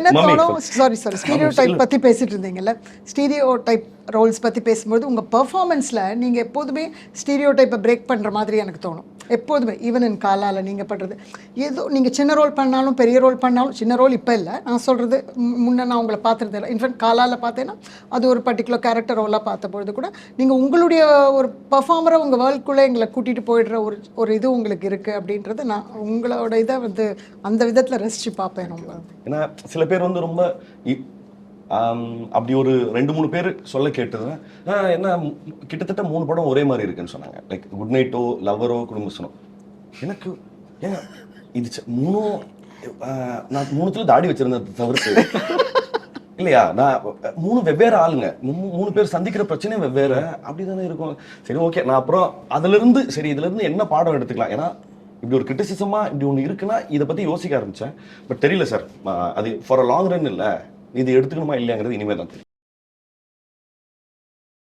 என்ன தோணும், sorry stereo type பற்றி பேசிட்டு இருந்தீங்கல்ல, ஸ்டீரியோ டைப் ரோல்ஸ் பற்றி பேசும்போது உங்கள் பெர்ஃபார்மன்ஸில் நீங்கள் எப்போதுமே ஸ்டீரியோ டைப்பை பிரேக் பண்ணுற மாதிரி எனக்கு தோணும். எப்போதுமே ஈவன் இன் காலால் நீங்கள் பண்ணுறது ஏதோ நீங்கள் சின்ன ரோல் பண்ணாலும் பெரிய ரோல் பண்ணாலும், சின்ன ரோல் இப்போ இல்லை நான் சொல்கிறது, முன்னே நான் உங்களை பார்த்துருது இல்லை. இன்ஃபேக்ட் காலால் பார்த்தேன்னா அது ஒரு பர்டிகுலர் கேரக்டர் ரோலாக பார்த்தபொழுது கூட நீங்கள் உங்களுடைய ஒரு பர்ஃபார்மரை உங்கள் வேர்ல்டுக்குள்ளே எங்களை கூட்டிகிட்டு போயிடுற ஒரு இது உங்களுக்கு இருக்குது அப்படின்றது நான் உங்களோட இதை வந்து அந்த விதத்தில் ரசித்து பார்ப்பேன். ரொம்ப ஏன்னா சில பேர் வந்து ரொம்ப அப்படி ஒரு 2-3 பேர் சொல்ல கேட்டது என்ன கிட்டத்தட்ட 3 படம் ஒரே மாதிரி இருக்குன்னு சொன்னாங்க. லைக் குட் நைட்டோ, லவ்வரோ, குடும்பஸ்தனோ. எனக்கு ஏங்க இது 3 நான் 3த்துல தாடி வச்சிருந்தது தவிர்த்து இல்லையா, நான் 3 வெவ்வேறு ஆளுங்க, 3 பேர் சந்திக்கிற பிரச்சனையும் வெவ்வேறு அப்படிதானே இருக்கும். சரி ஓகே, நான் அப்புறம் இதுல இருந்து என்ன பாடம் எடுத்துக்கலாம், ஏன்னா இப்படி ஒரு கிரிட்டிசிசமா இப்படி ஒன்று இருக்குன்னா இதை பத்தி யோசிக்க ஆரம்பிச்சேன். பட் தெரியல சார், அது ஃபார் அ லாங் ரன் இல்லை, இது எடுத்துக்கணுமா இல்லையாங்கிறது இனிமேல் தான் தெரியும்.